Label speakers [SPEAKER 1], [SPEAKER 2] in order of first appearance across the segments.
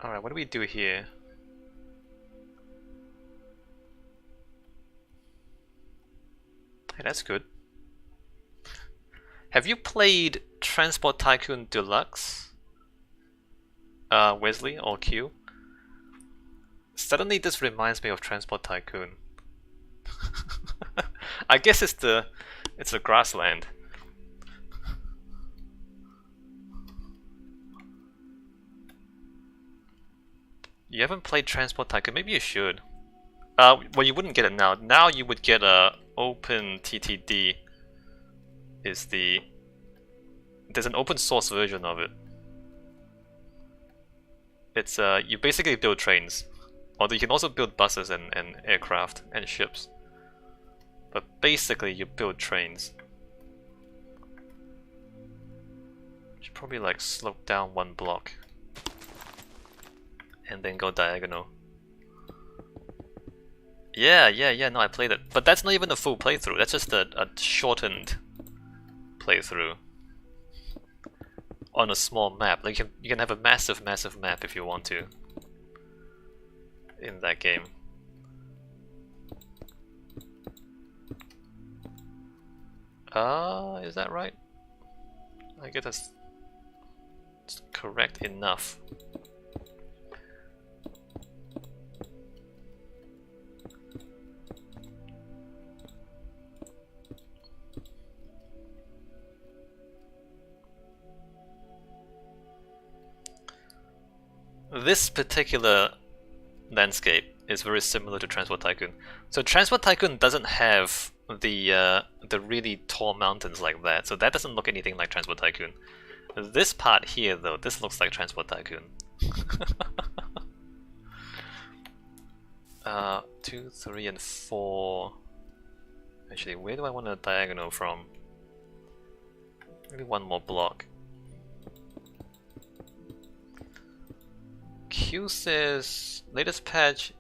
[SPEAKER 1] Alright, what do we do here? Hey, that's good. Have you played Transport Tycoon Deluxe? Wesley or Q? Suddenly this reminds me of Transport Tycoon. I guess it's a grassland. You haven't played Transport Tycoon? Maybe you should. Well, you wouldn't get it now. Now you would get a open TTD. There's an open source version of it. It's you basically build trains, although you can also build buses and aircraft and ships. But basically, you build trains. Should probably like slope down one block and then go diagonal. Yeah, no, I played it. But that's not even a full playthrough, that's just a shortened playthrough on a small map. Like you can have a massive map if you want to in that game. Is that right? I guess that's correct enough. This particular landscape is very similar to Transport Tycoon. So Transport Tycoon doesn't have the really tall mountains like that, so that doesn't look anything like Transport Tycoon. This part here, though, this looks like Transport Tycoon. 2, 3, and 4. Actually, where do I want a diagonal from? Maybe one more block. Q says latest patch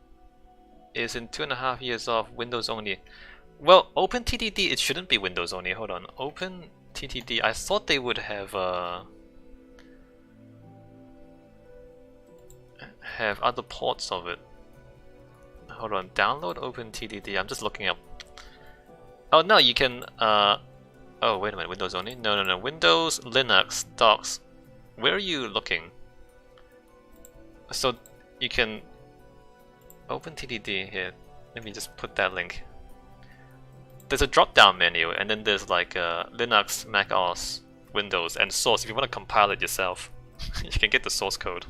[SPEAKER 1] is in 2.5 years off, Windows only. Well, OpenTTD, it shouldn't be Windows only. Hold on, OpenTTD. I thought they would have other ports of it. Hold on, download OpenTTD. I'm just looking up. Oh no, you can. Oh wait a minute, Windows only? No. Windows, Linux, Docs. Where are you looking? So you can open TTD here. Let me just put that link. There's a drop-down menu, and then there's like Linux, Mac OS, Windows, and source. If you want to compile it yourself, you can get the source code.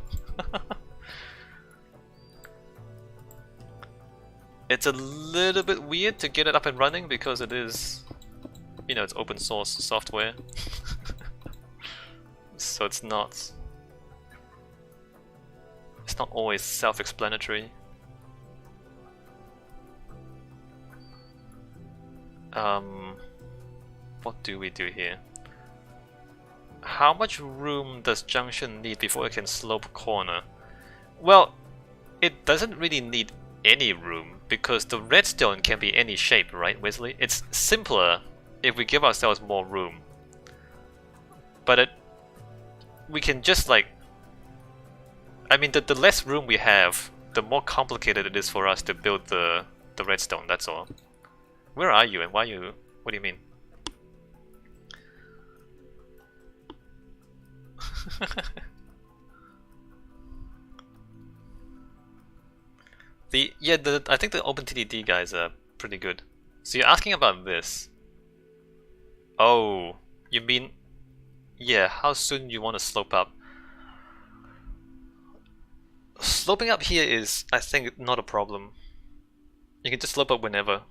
[SPEAKER 1] It's a little bit weird to get it up and running because it is, you know, it's open source software. So it's not always self-explanatory. What do we do here? How much room does junction need before it can slope corner? Well, it doesn't really need any room because the redstone can be any shape, right, Wesley? It's simpler if we give ourselves more room. But we can just like, I mean, the less room we have, the more complicated it is for us to build the redstone, that's all. Where are you and why you... what do you mean? I think the OpenTTD guys are pretty good. So you're asking about this. Oh, you mean... yeah, how soon you want to slope up? Sloping up here is, I think, not a problem. You can just slope up whenever.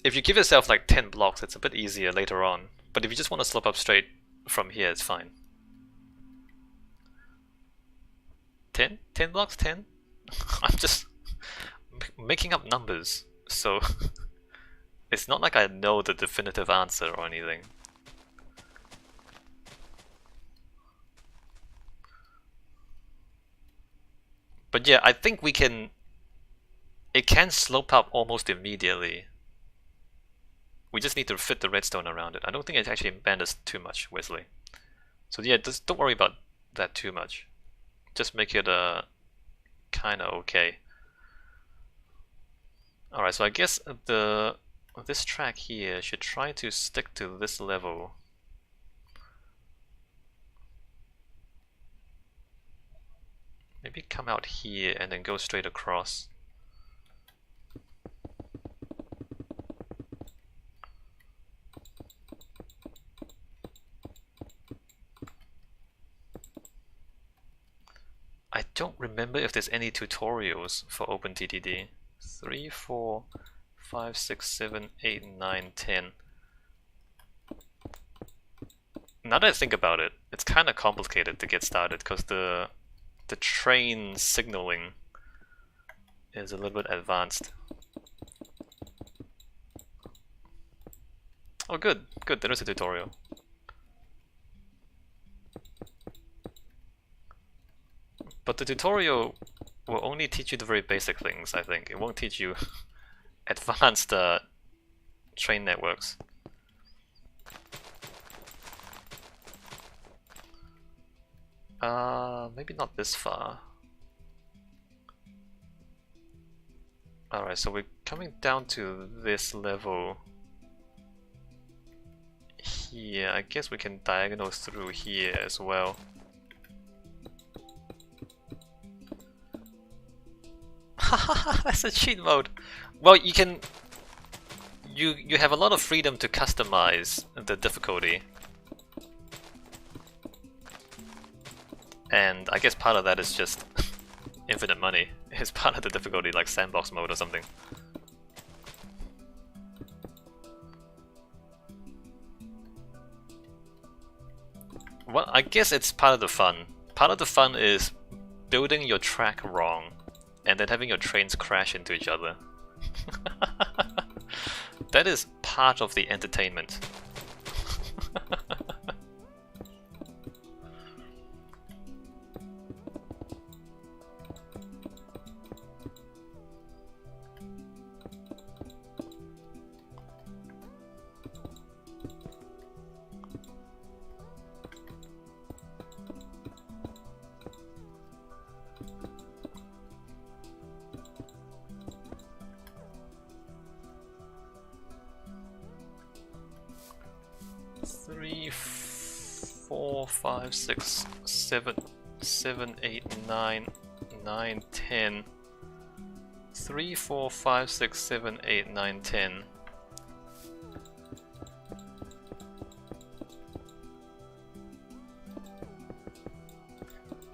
[SPEAKER 1] If you give yourself like 10 blocks, it's a bit easier later on. But if you just want to slope up straight from here, it's fine. 10? 10 blocks? 10? I'm just making up numbers, so it's not like I know the definitive answer or anything. But yeah, I think we can... it can slope up almost immediately. We just need to fit the redstone around it. I don't think it actually matters too much, Wesley. So yeah, just don't worry about that too much. Just make it kinda okay. Alright, so I guess this track here should try to stick to this level. Maybe come out here and then go straight across. I don't remember if there's any tutorials for OpenTTD. 3, 4, 5, 6, 7, 8, 9, 10. Now that I think about it, it's kind of complicated to get started because the train signaling is a little bit advanced. Oh good, good, there is a tutorial. But the tutorial will only teach you the very basic things, I think. It won't teach you advanced train networks. Maybe not this far. Alright, so we're coming down to this level here. I guess we can diagonal through here as well. That's a cheat mode. Well, you can you have a lot of freedom to customize the difficulty. And I guess part of that is just infinite money. It's part of the difficulty, like sandbox mode or something. Well, I guess it's part of the fun. Part of the fun is building your track wrong and then having your trains crash into each other. That is part of the entertainment. 3, 4, 5, 6, 7, 7, 8, 9, 9, 10. 3, 4, 5, 6, 7, 8, 9, 10.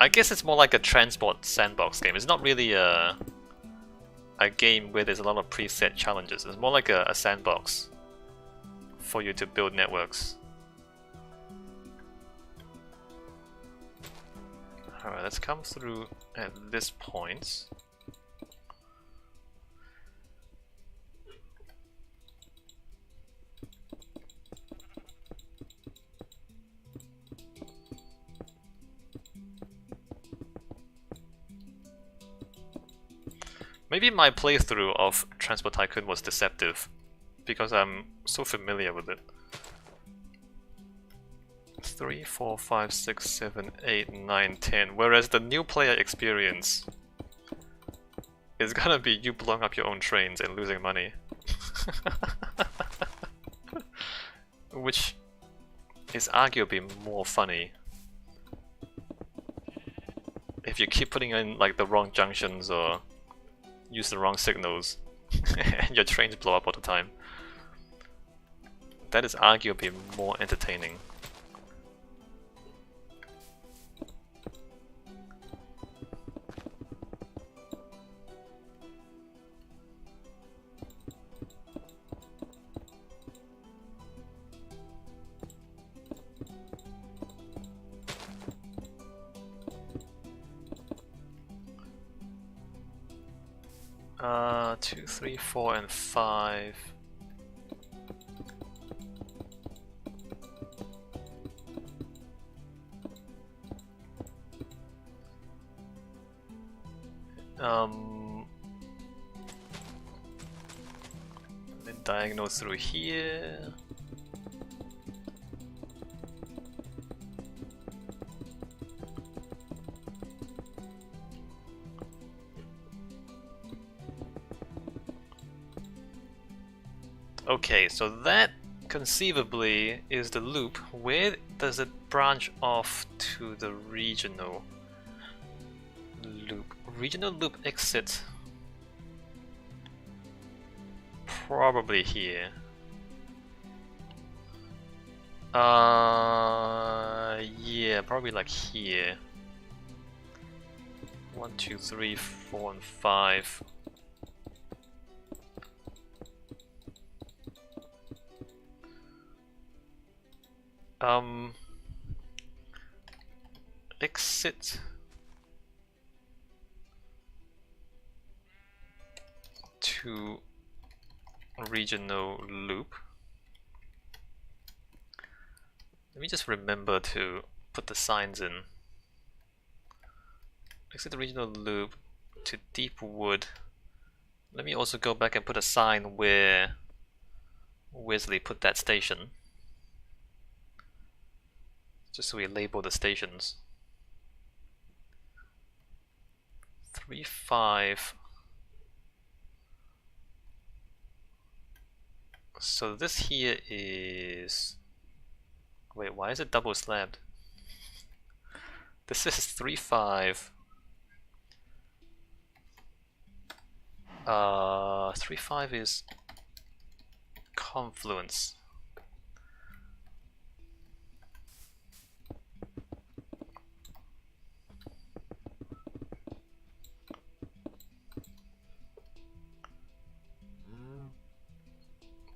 [SPEAKER 1] I guess it's more like a transport sandbox game. It's not really a game where there's a lot of preset challenges. It's more like a sandbox for you to build networks. Alright, let's come through at this point. Maybe my playthrough of Transport Tycoon was deceptive, because I'm so familiar with it. 3, 4, 5, 6, 7, 8, 9, 10. Whereas the new player experience is gonna be you blowing up your own trains and losing money. Which is arguably more funny if you keep putting in like the wrong junctions or use the wrong signals and your trains blow up all the time. That is arguably more entertaining. Two, 3, 4, and 5. Then diagonal through here. Okay, so that conceivably is the loop. Where does it branch off to the regional loop? Regional loop exit. Probably here. Yeah, probably like here. 1, 2, 3, 4, and 5. Exit to regional loop. Let me just remember to put the signs in. Exit the regional loop to deep wood. Let me also go back and put a sign where Wesley put that station. Just so we label the stations. 3, 5. So this here is... Wait, why is it double slabbed? This is 3, 5. 3, 5 is confluence.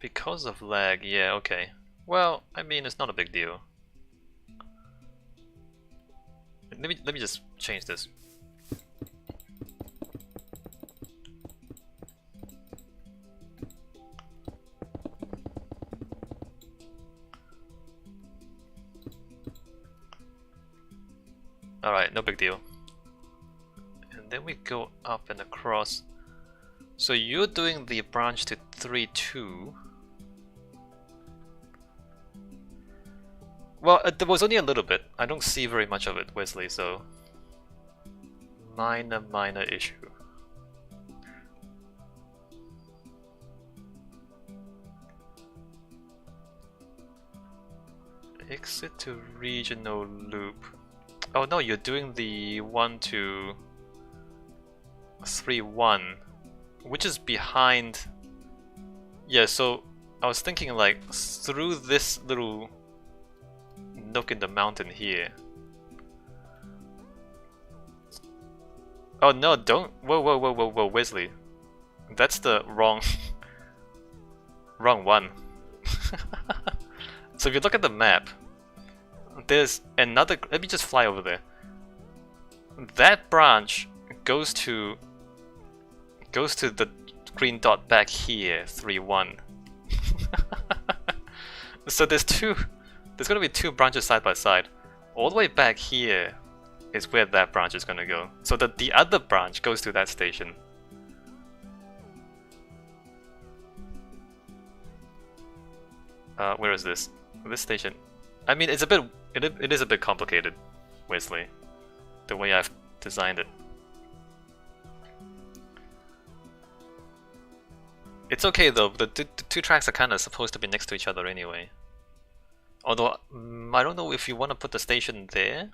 [SPEAKER 1] Because of lag, yeah, okay. Well, I mean, it's not a big deal. Let me just change this. Alright, no big deal. And then we go up and across. So you're doing the branch to 3, 2. Well, there was only a little bit. I don't see very much of it, Wesley, so... Minor issue. Exit to regional loop. Oh no, you're doing the 1 to 3, 1, which is behind... Yeah, so I was thinking like through this little nook in the mountain here. Oh no, don't... Whoa, Wesley. That's the wrong... wrong one. So if you look at the map, there's another... Let me just fly over there. That branch goes to the green dot back here, 3, 1. So there's gonna be 2 branches side by side. All the way back here is where that branch is gonna go. So the other branch goes to that station. Where is this? This station. I mean, it's a bit... It is a bit complicated, Wesley, the way I've designed it. It's okay though, the 2 tracks are kind of supposed to be next to each other anyway. Although, I don't know if you want to put the station there.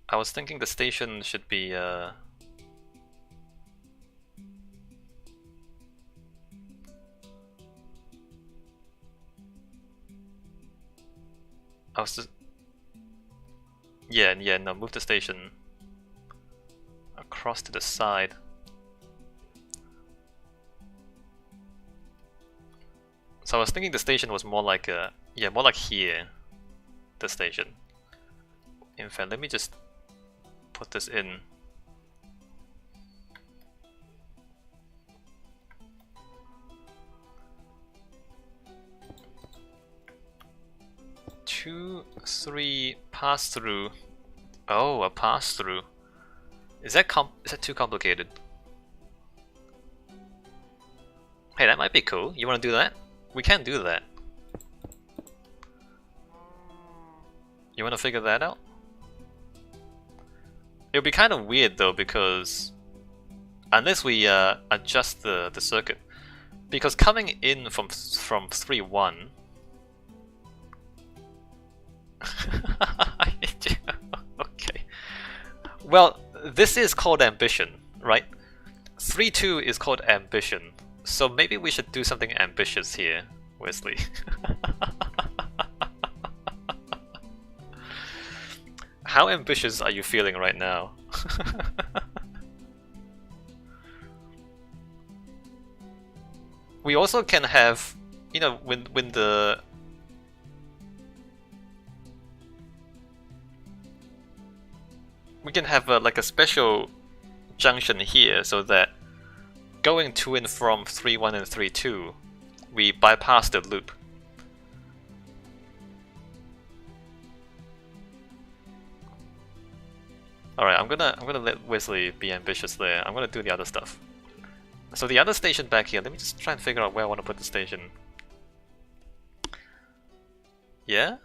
[SPEAKER 1] I was thinking the station should be... I was just... Yeah, no, move the station across to the side. So I was thinking the station was more like a... Yeah, more like here. The station. In fact, let me just put this in. Two, 3, pass through. Oh, a pass through. Is that too complicated? Hey, that might be cool. You want to do that? We can do that. You want to figure that out? It'll be kind of weird though, because unless we adjust the circuit, Because coming in from 3-1. Okay. Well, this is called ambition, right? 3-2 is called ambition. So maybe we should do something ambitious here, Wesley. How ambitious are you feeling right now? We also can have, you know, when the we can have like a special junction here so that going to and from 3-1 and 3-2, we bypass the loop. Alright, I'm gonna let Wesley be ambitious there. I'm gonna do the other stuff. So the other station back here, let me just try and figure out where I want to put the station. Yeah?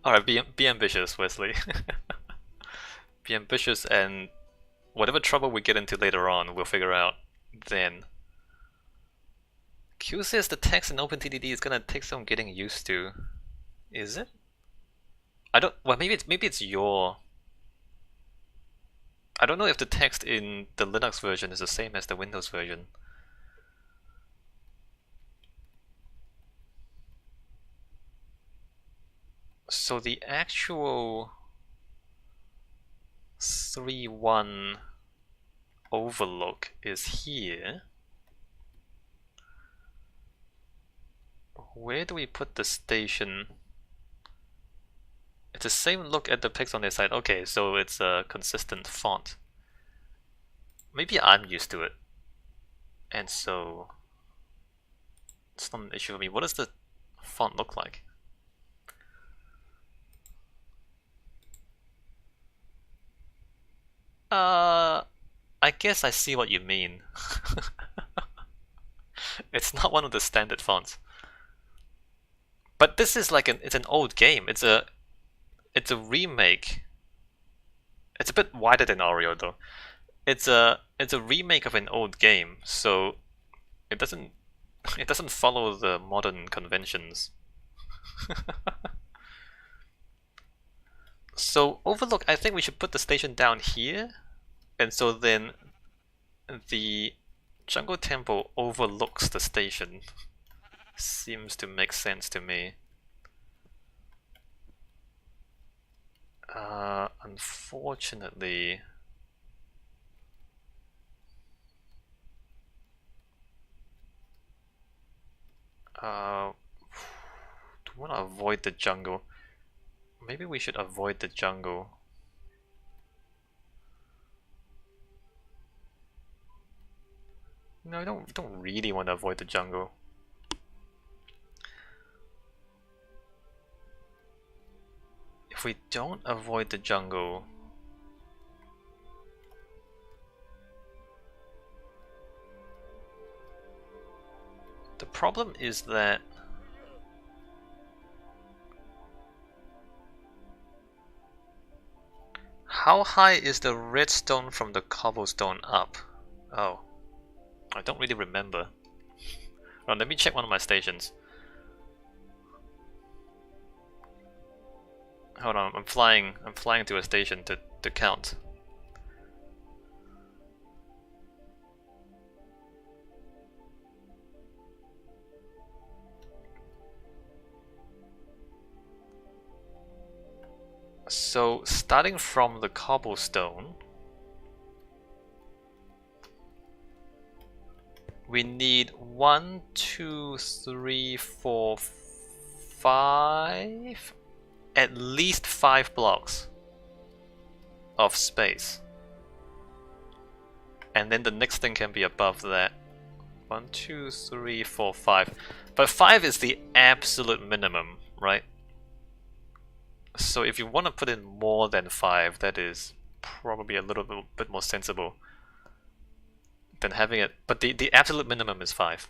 [SPEAKER 1] Alright, be ambitious, Wesley. Be ambitious, and whatever trouble we get into later on, we'll figure out then. Q says the text in OpenTDD is gonna take some getting used to. Is it? I don't. Well, maybe it's your. I don't know if the text in the Linux version is the same as the Windows version. So the actual 3-1 overlook is here. Where do we put the station? It's the same look at the pics on their side. Okay, so it's a consistent font. Maybe I'm used to it, and so it's not an issue for me. What does the font look like? I guess I see what you mean. It's not one of the standard fonts. But this is like it's an old game. It's a remake. It's a bit wider than Oreo though. It's a remake of an old game, so it doesn't follow the modern conventions. So overlook, I think we should put the station down here, and so then the Jungle Temple overlooks the station. Seems to make sense to me. Unfortunately, do we want to avoid the jungle? Maybe we should avoid the jungle. No, I don't really want to avoid the jungle. If we don't avoid the jungle, the problem is that how high is the redstone from the cobblestone up? Oh, I don't really remember. Well, let me check one of my stations. Hold on, I'm flying to a station to count. So starting from the cobblestone, we need 1, 2, 3, 4, 5, at least 5 blocks of space. And then the next thing can be above that. 1, 2, 3, 4, 5. But 5 is the absolute minimum, right? So if you want to put in more than 5, that is probably a little bit more sensible than having it. But the absolute minimum is 5.